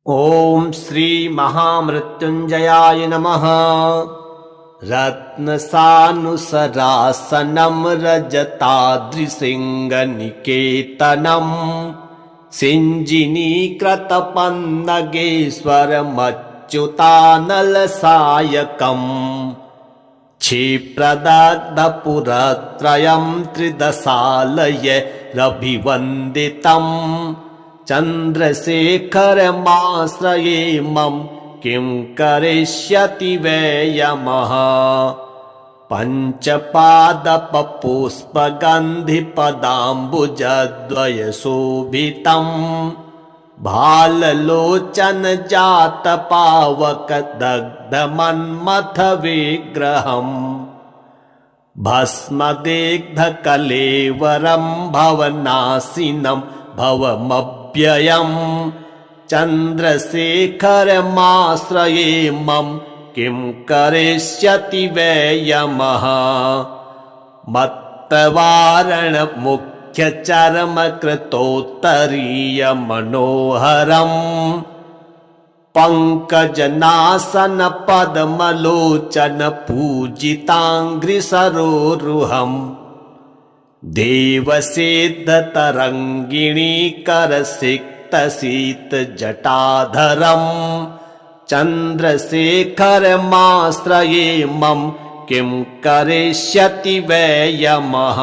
ओम श्री महामृत्युंजयाय नमः। रत्नसानुसरासनं रजताद्रिसिंहनिकेतनं सिञ्जिनीकृतपन्नगेश्वरमच्युतानलसायकम् क्षिप्रदग्धपुरत्रयं त्रिदशालय रभिवन्दितम् चन्द्रशेखरमाश्रये मम किं करिष्यति वै यमः। पञ्चपादपपुष्पगन्धिपदाम्बुजद्वयशोभितं भाललोचनजातपावकदग्धमन्मथ विग्रहम् भस्मदेग्धकलेवरं भवनाशिनं भवमव्ययम् चन्द्रशेखरमाश्रये मम किं करिष्यति वै यमः। मत्तवारणमुख्यचर्मकृतोत्तरीयमनोहरम् पङ्कजनासनपद्मलोचन पूजिताङ्घ्रिसरोरुहम् देवसिद्धतरङ्गिणीकरसिक्तशीतजटाधरम् चन्द्रशेखरमाश्रये मम किं करिष्यति वै यमः।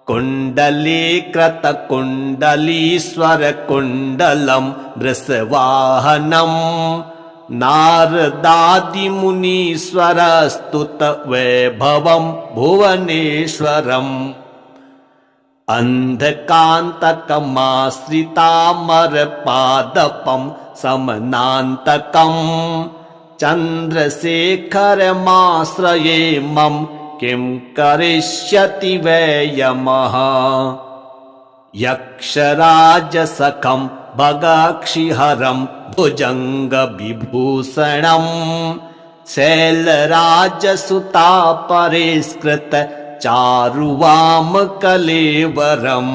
कुण्डलीकृतकुण्डलीश्वरकुण्डलं वृषवाहनं नारदादिमुनीश्वरस्तुतवैभवं भुवनेश्वरम् अन्धकान्तकमाश्रितामरपादपं समनान्तकम् चन्द्रशेखरमाश्रये मम किं करिष्यति वै यमः। यक्षराजसखं भगाक्षिहरं भुजङ्गविभूषणं शैलराजसुतापरिष्कृत चारुवामकलेवरम्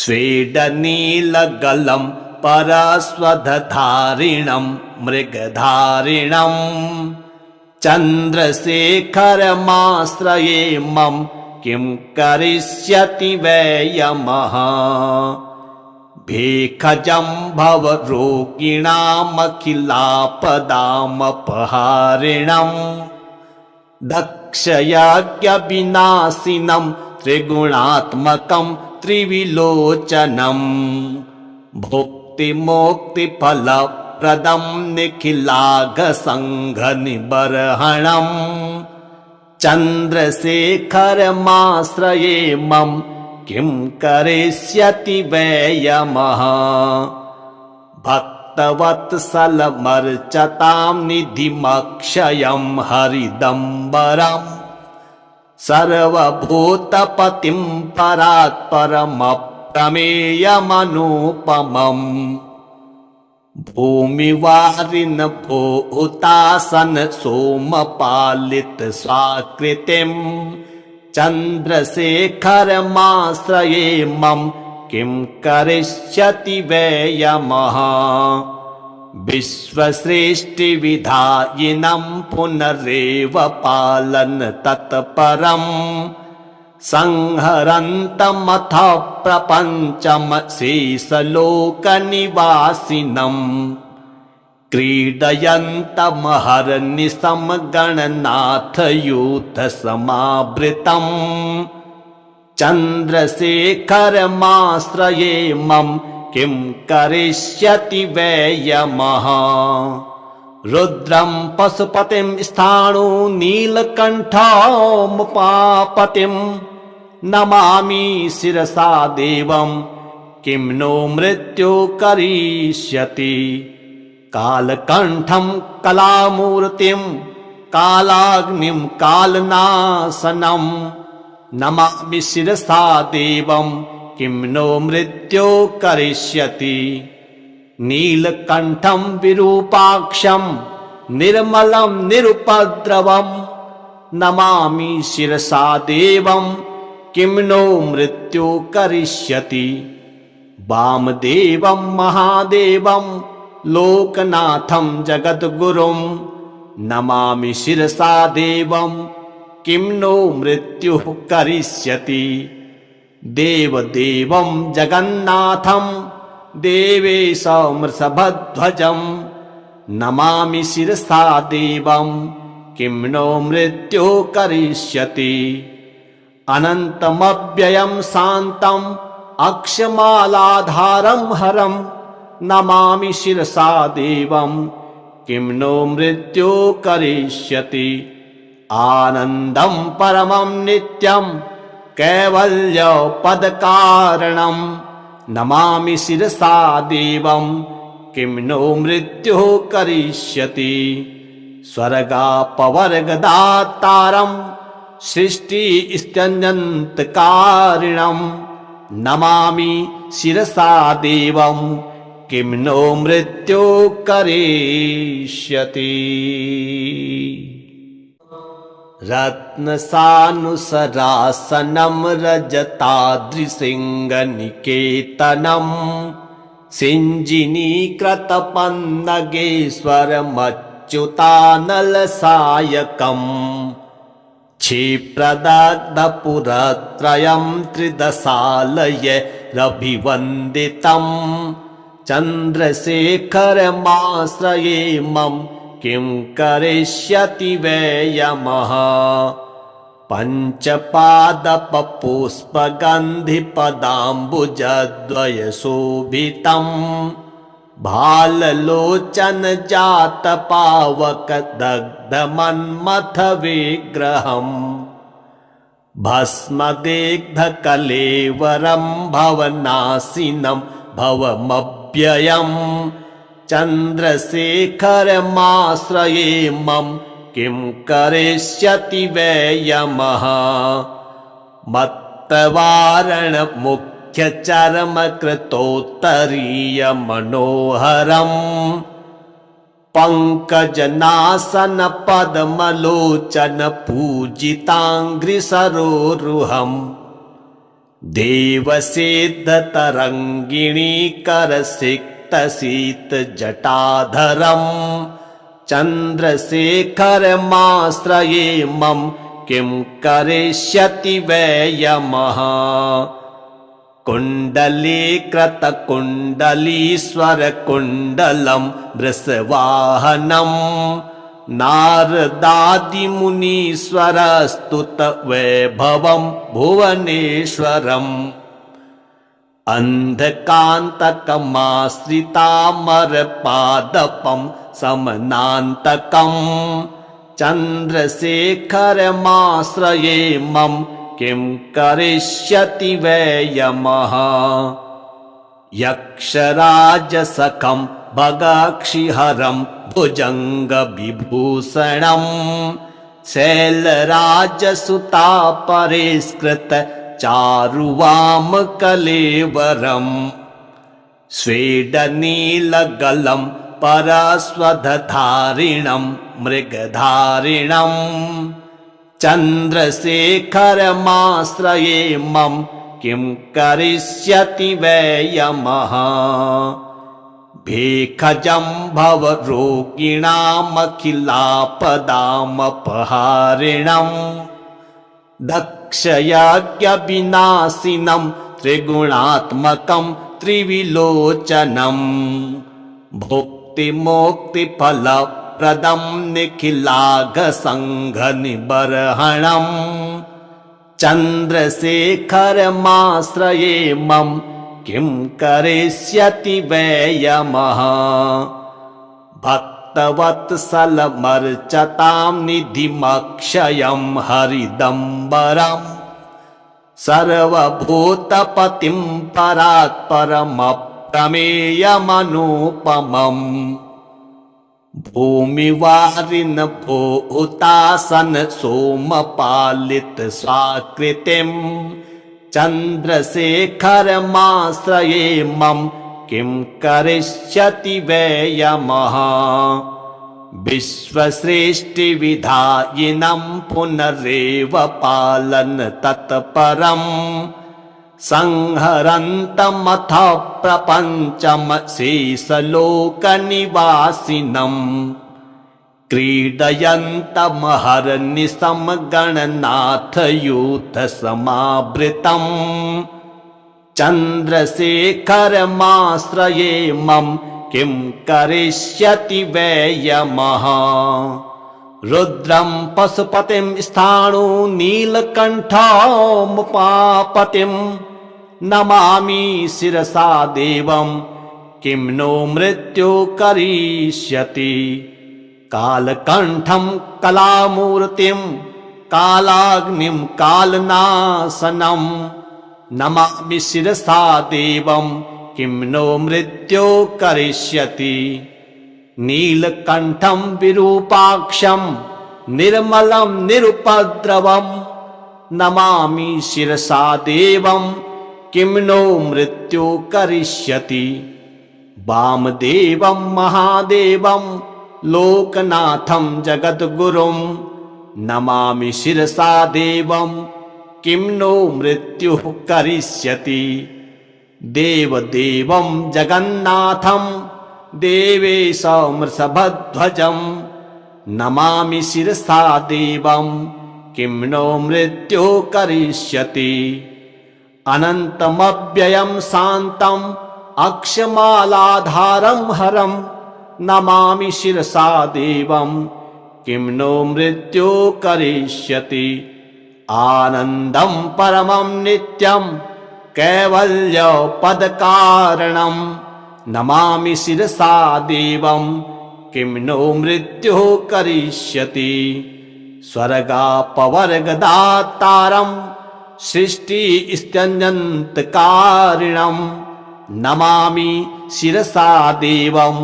स्वेदनीलगलं परस्वधधारिणं मृगधारिणम् चन्द्रशेखरमाश्रये मम किं करिष्यति वै यमः। भेखजं भवरोगिणामखिलापदामपहारिणं दक्षयज्ञविनाशिनं त्रिगुणात्मकं त्रिविलोचनं भुक्तिमोक्तिफलप्रदं निखिलाघसङ्घनिबर्हणम् चन्द्रशेखरमाश्रये मम किं करिष्यति वै यमः। भक्तवत्सलमर्चतां निधिमक्षयं हरिदम्बरम् सर्वभूतपतिं परात्परमप्रमेयमनुपमम् भूमिवारिन भूतासन सोमपालित स्वाकृतिं चन्द्रशेखरमाश्रये मम किं करिष्यति वै यमः। विश्वसृष्टिविधायिनं पुनरेव पालन तत्परम् संहरन्तमथ प्रपञ्चम शेषलोकनिवासिनम् क्रीडयन्तमहर्निशं गणनाथयूथसमावृतम् चन्द्रशेखरमाश्रये मम किं करिष्यति वै यमः। रुद्रं पशुपतिं स्थाणु नीलकण्ठमुपापतिं नमामि शिरसा देवं किं नो मृत्यु करिष्यति। कालकण्ठं कलामूर्तिं कालाग्निं कालनाशनं नमामि शिरसा देवं किं नो मृत्यु करिष्यति। नीलकण्ठं विरूपाक्षं निर्मलं निरुपद्रवं नमामि शिरसा देवं किं नो मृत्यु करिष्यति। वामदेवं महादेवं लोकनाथं जगद्गुरुं नमामि शिरसा देवं किं नो मृत्युः करिष्यति। देवदेवं जगन्नाथं देवेशं वृषभध्वजं नमामि शिरसा देवं किं नो मृत्युः करिष्यति। अनन्तमव्ययं शान्तम् अक्षमालाधारं हरं नमामि शिरसा देवं किं नो मृत्युः करिष्यति। आनन्दं परमं नित्यं कैवल्यपदकारणं नमामि शिरसा देवं किं नो मृत्युः करिष्यति। स्वर्गापवर्गदातारं सृष्टिस्त्यनन्तकारिणं नमामि शिरसा देवं किं नो मृत्युः करिष्यति। रत्नसानुसरासनं रजताद्रिसिंहनिकेतनं सिञ्जिनीकृतपन्नगेश्वरमच्युतानलसायकम् क्षिप्रदग्धपुरत्रयं त्रिदशालयैरभिवन्दितं चन्द्रशेखरमाश्रये मम किं करिष्यति वै यमः। पञ्चपादपपुष्पगन्धिपदाम्बुजद्वयशोभितं भाललोचनजातपावकदग्धमन्मथ विग्रहम् भस्मदेग्धकलेवरं भवनाशिनं भवमव्ययम् चन्द्रशेखरमाश्रये मम किं करिष्यति वै यमः। मत्तवारणमुख्यचर्मकृतोत्तरीयमनोहरम् पङ्कजनासनपद्मलोचनपूजिताङ्घ्रिसरोरुहम् देवसिद्धतरङ्गिणीकरसिक्तशीतजटाधरम् चन्द्रशेखरमाश्रये मम किं करिष्यति वै यमः। कुण्डलीकृतकुण्डलीश्वरकुण्डलं वृषवाहनं नारदादिमुनीश्वरस्तुतवैभवं भुवनेश्वरम् अन्धकान्तकमाश्रितामरपादपं समनान्तकं चन्द्रशेखरमाश्रये मम किं करिष्यति वै यमः। यक्षराजसखं भगाक्षिहरं भुजङ्गविभूषणं शैलराजसुतापरिष्कृत चारुवामकलेवरम् स्वेदनीलगलं परस्वधारिणं मृगधारिणं चन्द्रशेखरमाश्रये मम किं करिष्यति वै यमः। भेखजं भवरोगिणामखिलापदामपहारिणं दक्षयज्ञविनाशिनं त्रिगुणात्मकं त्रिविलोचनं भुक्तिमुक्तिफलप्रदं निखिलाघसङ्घनिबर्हणं चन्द्रशेखरमाश्रये मम किं करिष्यति वै यमः। भक्तवत्सलमर्चतां निधिमक्षयं हरिदम्बरं सर्वभूतपतिं परात्परमप्रमेयमनुपमम् भूमिवारिन भूतासन सोमपालित स्वाकृतिं चन्द्रशेखरमाश्रये मम किं करिष्यति वै यमः। विश्वसृष्टिविधायिनं पुनरेव पालन तत्परं संहरन्तमथ प्रपञ्चमशेषलोकनिवासिनम् क्रीडयन्तमहर्निशं गणनाथयूथसमावृतम् चन्द्रशेखरमाश्रये मम किं करिष्यति वै यमः रुद्रं पशुपतिं स्थाणु नीलकण्ठमुपापतिं नमामि शिरसा देवं किं नो मृत्यु करिष्यति कालकण्ठं कलामूर्तिं कालाग्निं कालनाशनं नमामि शिरसा देवं किं नो मृत्यो करिष्यति नीलकण्ठं विरूपाक्षं निर्मलं निरुपद्रवं नमामि शिरसा देवं किं नो मृत्यो करिष्यति वामदेवं महादेवं लोकनाथं जगद्गुरुं नमामि शिरसा देवं किं नो मृत्युः करिष्यति देवदेवं जगन्नाथं देवेशमृषभध्वजं नमामि शिरसा देवं किं नो मृत्युः करिष्यति अनन्तमव्ययं शान्तम् अक्षमालाधारं हरं नमामि शिरसा देवं किं नो मृत्युः करिष्यति आनन्दं परमं नित्यं कैवल्यपदकारणं नमामि शिरसा देवं किं नो मृत्युः करिष्यति स्वर्गापवर्गदातारं सृष्टिस्त्यञ्जन्तकारिणं नमामि शिरसा देवं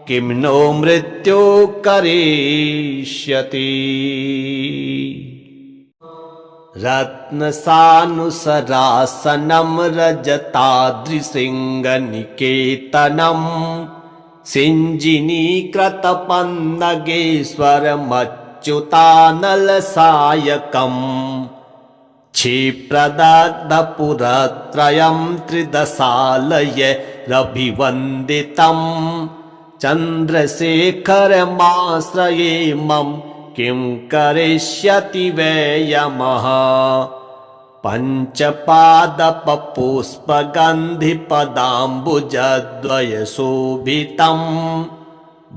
किं नो मृत्युः करिष्यति रत्नसानुसरासनं रजताद्रिसिंहनिकेतनं सिञ्जिनीकृतपन्नगेश्वरमच्युतानलसायकम् क्षिप्रदग्धपुरत्रयं त्रिदशालय रभिवन्दितं चन्द्रशेखरमाश्रये मम किं करिष्यति वै यमः पञ्चपादपपुष्पगन्धिपदाम्बुजद्वयशोभितं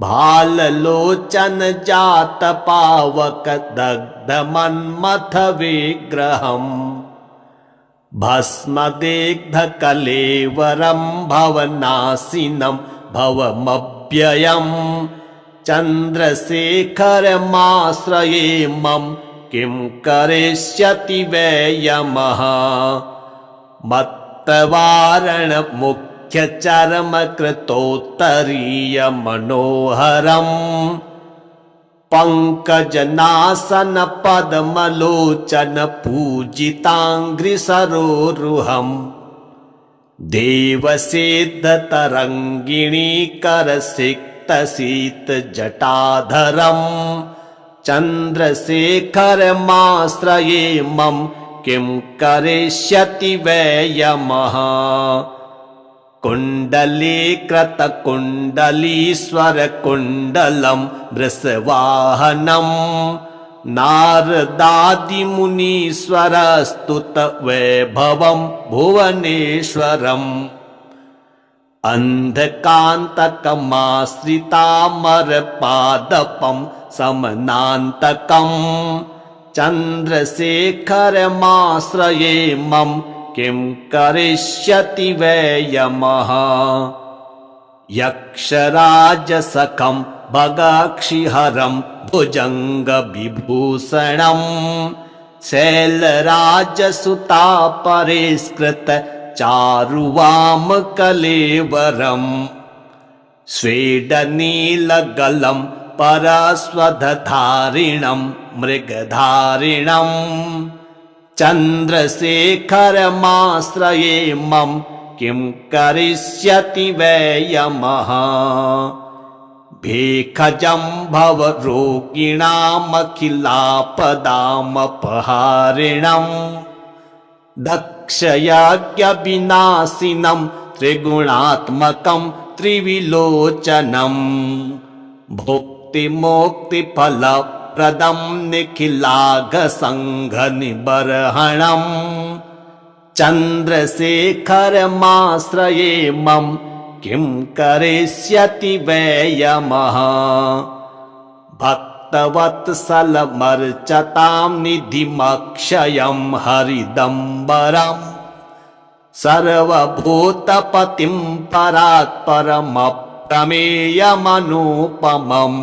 भाललोचनजातपावकदग्धमन्मथ विग्रहम् भस्मदेग्धकलेवरं भवनाशिनं भवमव्ययम् चन्द्रशेखरमाश्रये मम किं करिष्यति वै यमः मत्तवारणमुख्यचर्मकृतोत्तरीयमनोहरम् पङ्कजनासनपद्मलोचनपूजिताङ्घ्रिसरोरुहम् देवसिद्धतरङ्गिणीकरसिक्तशीतजटाधरम् चन्द्रशेखरमाश्रये मम किं करिष्यति वै यमः कुण्डलीकृतकुण्डलीश्वरकुण्डलं वृषवाहनं नारदादिमुनीश्वरस्तुतवैभवं भुवनेश्वरम् अन्धकान्तकमाश्रितामरपादपं समनान्तकं चन्द्रशेखरमाश्रये मम किं करिष्यति वै यमः यक्षराजसखं भगाक्षिहरं भुजङ्गविभूषणं शैलराजसुतापरिष्कृत चारुवामकलेवरम् स्वेदनीलगलं परस्वधधारिणं मृगधारिणं चन्द्रशेखरमाश्रये मम किं करिष्यति वै यमः भेखजं भवरोगिणामखिलापदामपहारिणं दक्ष क्षयाज्ञविनाशिनं त्रिगुणात्मकं त्रिविलोचनं भुक्तिमोक्तिफलप्रदं निखिलाघसङ्घनिबर्हणं चन्द्रशेखरमाश्रये मम किं करिष्यति वै यमः भक्तवत्सलमर्चतां निधिमक्षयं हरिदम्बरम् सर्वभूतपतिं परात्परमप्रमेयमनुपमम्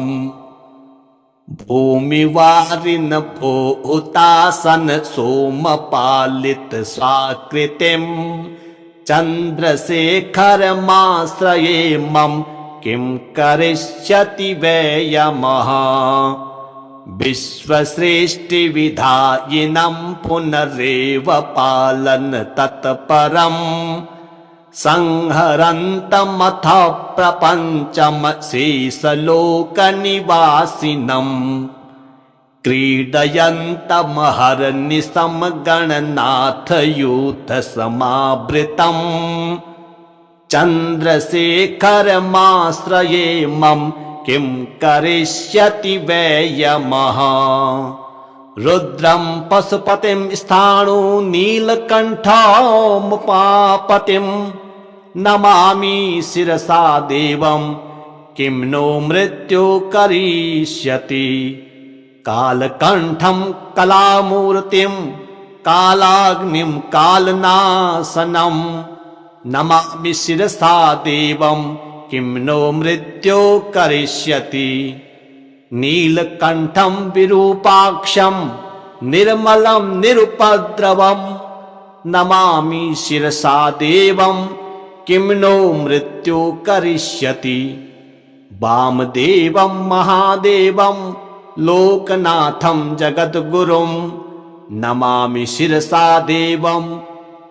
भूमिवारिन भूतासन सोमपालित स्वाकृतिं चन्द्रशेखरमाश्रये मम किं करिष्यति वै यमः विश्वसृष्टिविधायिनं पुनरेव पालन तत्परं संहरन्तमथ प्रपञ्चम शेषलोकनिवासिनं क्रीडयन्तमहर्निशं गणनाथयूथसमावृतं चन्द्रशेखरमाश्रये मम किं करिष्यति वै यमः रुद्रं पशुपतिं स्थाणु नीलकण्ठमुपापतिं नमामि शिरसा देवं किं नो मृत्यु करिष्यति कालकण्ठं कलामूर्तिं कालाग्निं कालनाशनं नमामि शिरसा देवं किं नो मृत्यो करिष्यति नीलकण्ठं विरूपाक्षं निर्मलं निरुपद्रवं नमामि शिरसा देवं किं नो मृत्यो करिष्यति वामदेवं महादेवं लोकनाथं जगद्गुरुं नमामि शिरसा देवं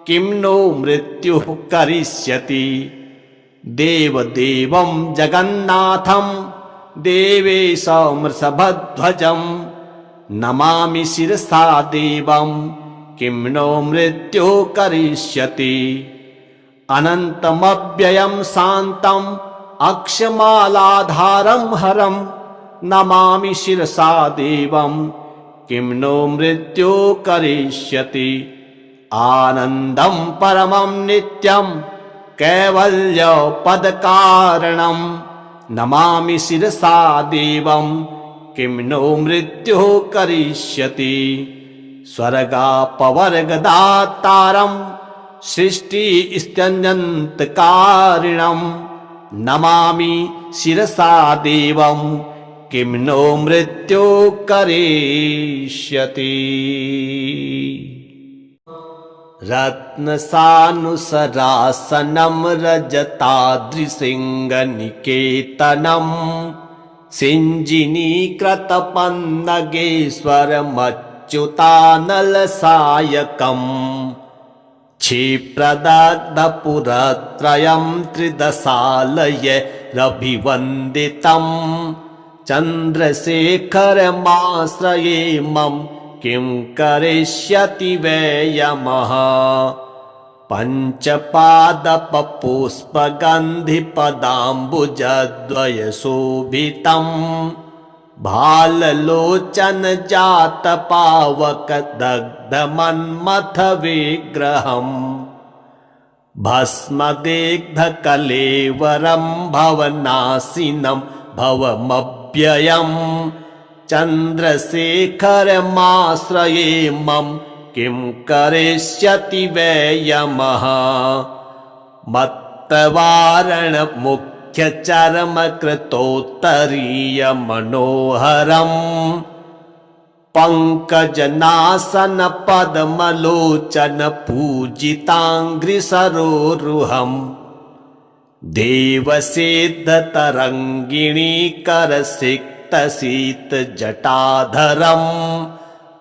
किं नो मृत्युः करिष्यति देवदेवं जगन्नाथं देवेशमृषभध्वजं नमामि शिरसा देवं किं नो मृत्युः करिष्यति अनन्तमव्ययं शान्तम् अक्षमालाधारं हरं नमामि शिरसा देवं किं नो मृत्युः करिष्यति आनन्दं परमं नित्यं कैवल्यपदकारणं नमामि शिरसा देवं किं नो मृत्युः करिष्यति स्वर्गापवर्गदातारं सृष्टिस्त्यनन्तकारिणं नमामि शिरसा देवं किं नो मृत्युः करिष्यति रत्नसानुसरासनं रजताद्रिसिंहनिकेतनं सिञ्जिनीकृतपन्नगेश्वरमच्युतानलसायकम् क्षिप्रदग्धपुरत्रयं त्रिदशालय रभिवन्दितं चन्द्रशेखरमाश्रये मम किं करिष्यति वै यमः पञ्चपादपपुष्पगन्धिपदाम्बुजद्वयशोभितं भाललोचनजातपावकदग्धमन्मथविग्रहं भस्मदेग्धकलेवरं भवनाशिनं भवमव्ययं चन्द्रशेखरमाश्रये मम किं करिष्यति वै यमः मत्तवारणमुख्यचर्मकृतोत्तरीयमनोहरं पङ्कजनासनपद्मलोचनपूजिताङ्घ्रिसरोरुहं देवसिद्धतरङ्गिणीकरसिक्तशीतजटाधरं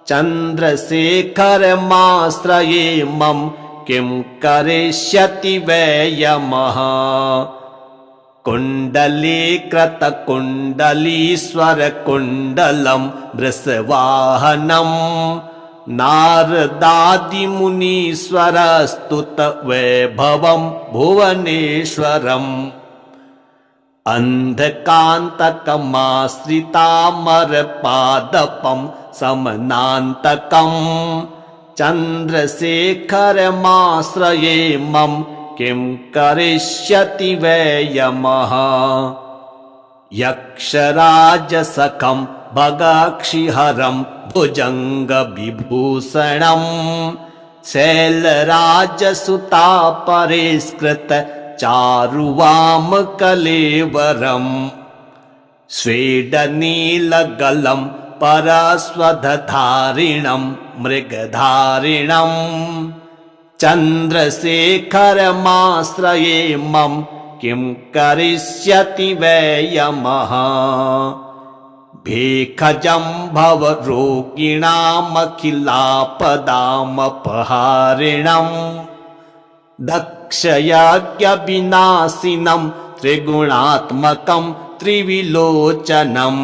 चन्द्रशेखरमाश्रये मम किं करिष्यति वै यमः कुण्डलीकृतकुण्डलीश्वरकुण्डलं वृषवाहनं नारदादिमुनीश्वरस्तुत वैभवं भुवनेश्वरम् अन्धकान्तकमाश्रितामरपादपं समनान्तकम् चन्द्रशेखरमाश्रये मम किं करिष्यति वै यमः यक्षराजसखं भगाक्षिहरं भुजङ्गविभूषणं शैलराजसुता परिष्कृत चारुवामकलेवरम् स्वेदनीलगलं परस्वधधारिणं मृगधारिणं चन्द्रशेखरमाश्रये मम किं करिष्यति वै यमः भेखजं भवरोगिणामखिलापदामपहारिणं दक्षयज्ञविनाशिनं त्रिगुणात्मकं त्रिविलोचनं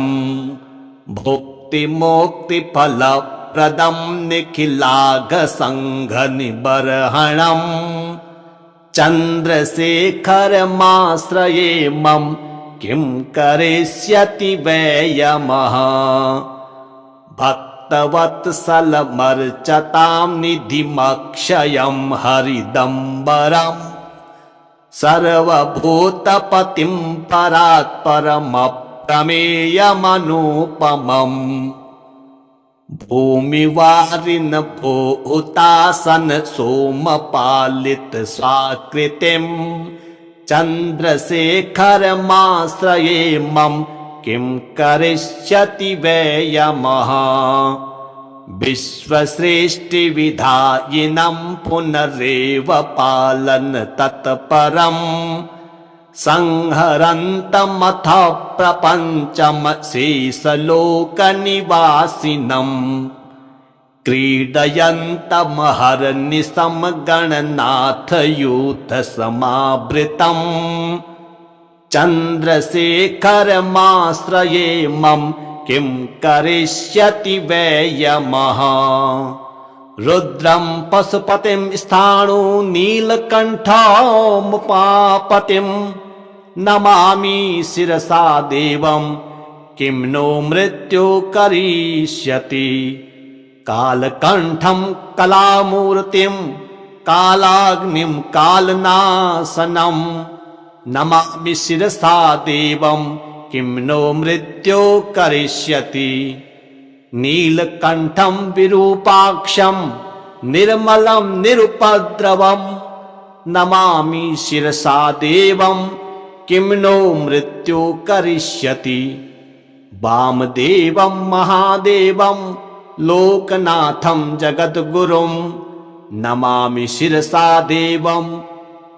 भुक्तिमोक्तिफलप्रदं निखिलाघसङ्घनिबर्हणं चन्द्रशेखरमाश्रये मम किं करिष्यति वै यमः भक्तवत्सलमर्चतां निधिमक्षयं हरिदम्बरम् सर्वभूतपतिं परात्परमप्रमेयमनुपमम् भूमिवारिन भूतासन सोमपालित स्वाकृतिं चन्द्रशेखरमाश्रये मम किं करिष्यति वै यमः विश्वसृष्टिविधायिनं पुनरेव पालन तत्परं संहरन्तमथ प्रपञ्चम शेषलोकनिवासिनं क्रीडयन्तमहर्निशं गणनाथयूथसमावृतम् चन्द्रशेखरमाश्रये मम किं करिष्यति वै यमः रुद्रं पशुपतिं स्थाणु नीलकण्ठमुपापतिं नमामि शिरसा देवं किं नो मृत्यु करिष्यति कालकण्ठं कलामूर्तिं कालाग्निं कालनाशनं नमामि शिरसा देवं किं नो मृत्यो करिष्यति नीलकण्ठं विरूपाक्षं निर्मलं निरुपद्रवं नमामि शिरसा देवं किं नो मृत्यो करिष्यति वामदेवं महादेवं लोकनाथं जगद्गुरुं नमामि शिरसा देवं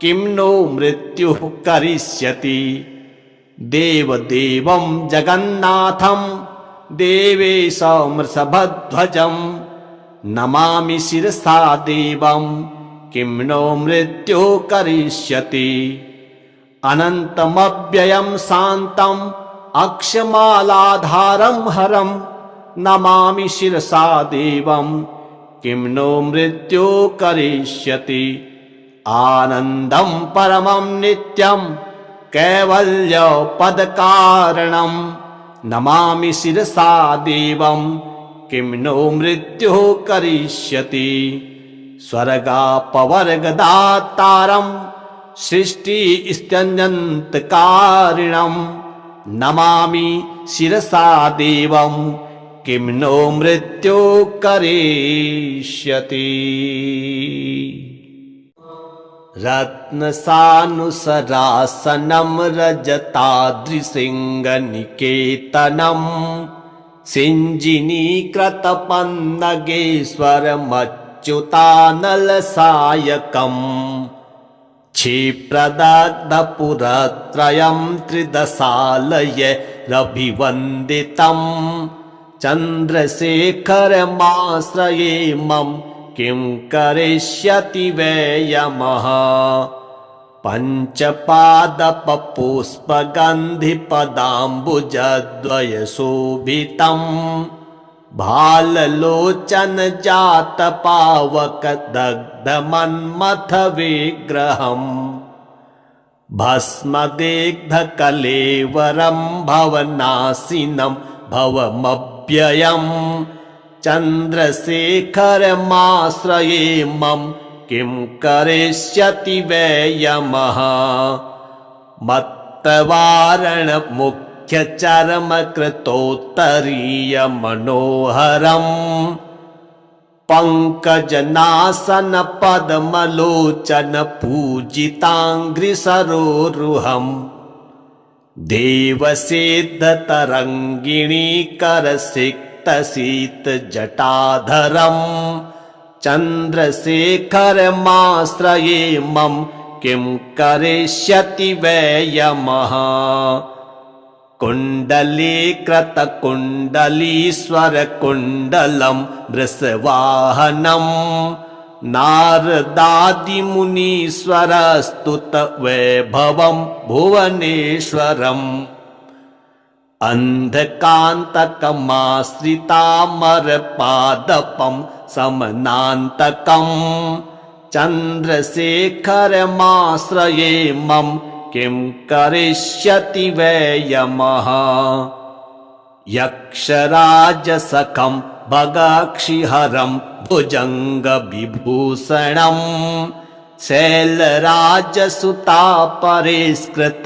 किं नो मृत्युः करिष्यति देवदेवं जगन्नाथं देवेशमृषभध्वजं नमामि शिरसा देवं किं नो मृत्युः करिष्यति अनन्तमव्ययं शान्तम् अक्षमालाधारं हरं नमामि शिरसा देवं किं नो मृत्युः करिष्यति आनन्दं परमं नित्यं कैवल्यपदकारणं नमामि शिरसा देवं किं नो मृत्युः करिष्यति स्वर्गापवर्गदातारं सृष्टिस्त्यञ्जन्तकारिणं नमामि शिरसा देवं किं नो मृत्युः करिष्यति रत्नसानुसरासनं रजताद्रिसिंहनिकेतनं सिञ्जिनीकृतपन्नगेश्वरमच्युतानलसायकम् क्षिप्रदग्धपुरत्रयं त्रिदशालय रभिवन्दितं चन्द्रशेखरमाश्रये मम किं करिष्यति वै यमः पञ्चपादपपुष्पगन्धिपदाम्बुजद्वयशोभितं भाललोचन जात पावक दग्ध मन्मथ विग्रहम् भस्मदेग्ध कलेवरं भवनाशिनं भवमव्ययम् चन्द्रशेखरमाश्रये मम किं करिष्यति वै यमः मत्तवारण मुख्य चर्म कृतोत्तरीय मनोहरम् पंकजनासन पद्मलोचन पूजितांघ्रि सरोरुहम् देवसिद्ध तरंगिणी करसिक्त शीत जटाधरम् चन्द्रशेखरमाश्रये मम किं करिष्यति वै यमः कुण्डलीकृत कुण्डलीश्वर कुण्डलं वृषवाहनं नारदादिमुनीश्वरस्तुत वैभवं भुवनेश्वरम् अन्धकान्तकमाश्रितामरपादपं समनान्तकं चन्द्रशेखरमाश्रये मम किं करिष्यति वै यमः यक्षराजसखं भगाक्षिहरं भुजङ्गविभूषणं शैलराजसुतापरिष्कृत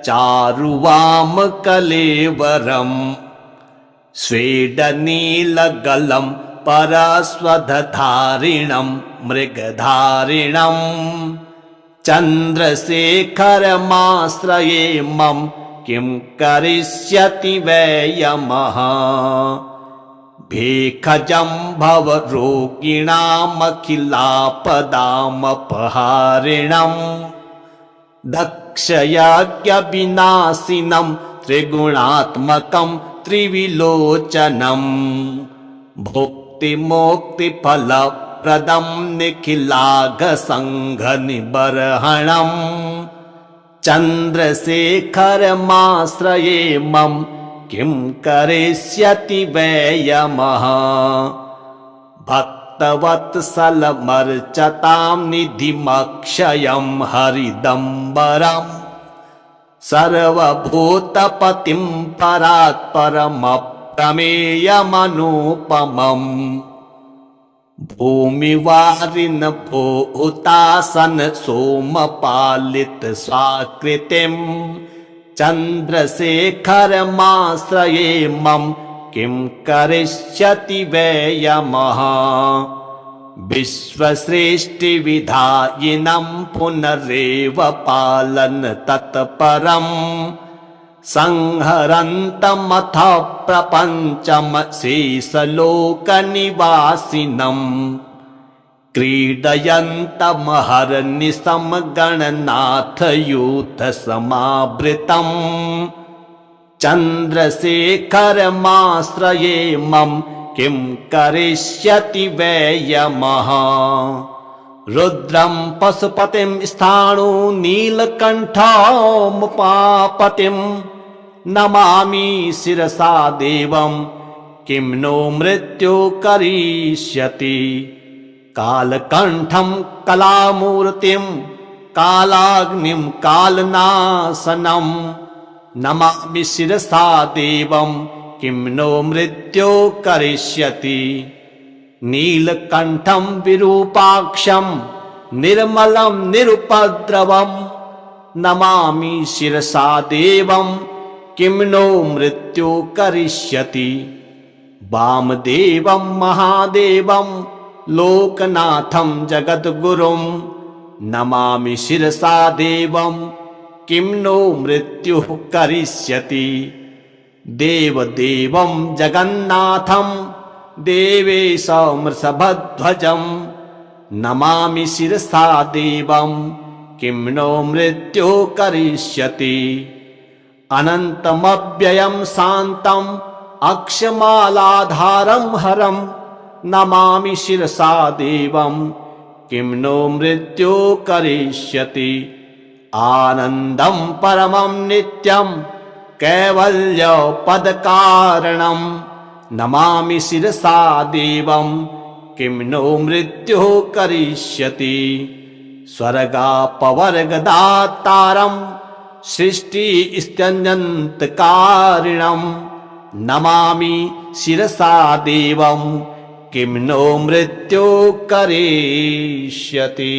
चारुवामकलेवरम् स्वेदनीलगलं परस्वधधारिणं मृगधारिणम् चन्द्रशेखरमाश्रये मम किं करिष्यति वै यमः भेखजं भवरोगिणामखिलापदामपहारिणम् दक्षयज्ञविनाशिनं त्रिगुणात्मकं त्रिविलोचनम् भुक्तिमोक्तिफलप्रदं निखिलाघसङ्घनिबर्हणम् चन्द्रशेखरमाश्रये मम किं करिष्यति वै यमः भक्तवत्सलमर्चतां निधिमक्षयं हरिदम्बरम् सर्वभूतपतिं परात्परमप्रमेयमनुपमम् भूमिवारिन भूतासन सोमपालित स्वाकृतिं चन्द्रशेखरमाश्रये मम किं करिष्यति वै यमः विश्वसृष्टिविधायिनं पुनरेव पालन तत्परं संहरन्तमथ प्रपञ्चम शेषलोकनिवासिनम् क्रीडयन्तमहर्निशं गणनाथयूथसमावृतम् चन्द्रशेखरमाश्रये मम किं करिष्यति वै यमः रुद्रं पशुपतिं स्थाणु नीलकण्ठमुपापतिं नमामि शिरसा देवं किं नो मृत्यु करिष्यति कालकण्ठं कलामूर्तिं कालाग्निं कालनाशनं नमामि शिरसा देवं किं नो मृत्यो करिष्यति नीलकण्ठं विरूपाक्षं निर्मलं निरुपद्रवं नमामि शिरसा देवं किं नो मृत्यो करिष्यति वामदेवं महादेवं लोकनाथं जगद्गुरुं नमामि शिरसा देवं किं नो मृत्युः करिष्यति देवदेवं जगन्नाथं देवेशमृषभध्वजं नमामि शिरसा देवं किं नो मृत्युः करिष्यति अनन्तमव्ययं शान्तम् अक्षमालाधारं हरं नमामि शिरसा देवं किं नो मृत्युः करिष्यति आनन्दं परमं नित्यं कैवल्यपदकारणं नमामि शिरसा देवं किं नो मृत्युः करिष्यति स्वर्गापवर्गदातारं सृष्टिस्त्यनन्तकारिणं नमामि शिरसा देवं किं नो मृत्युः करिष्यति।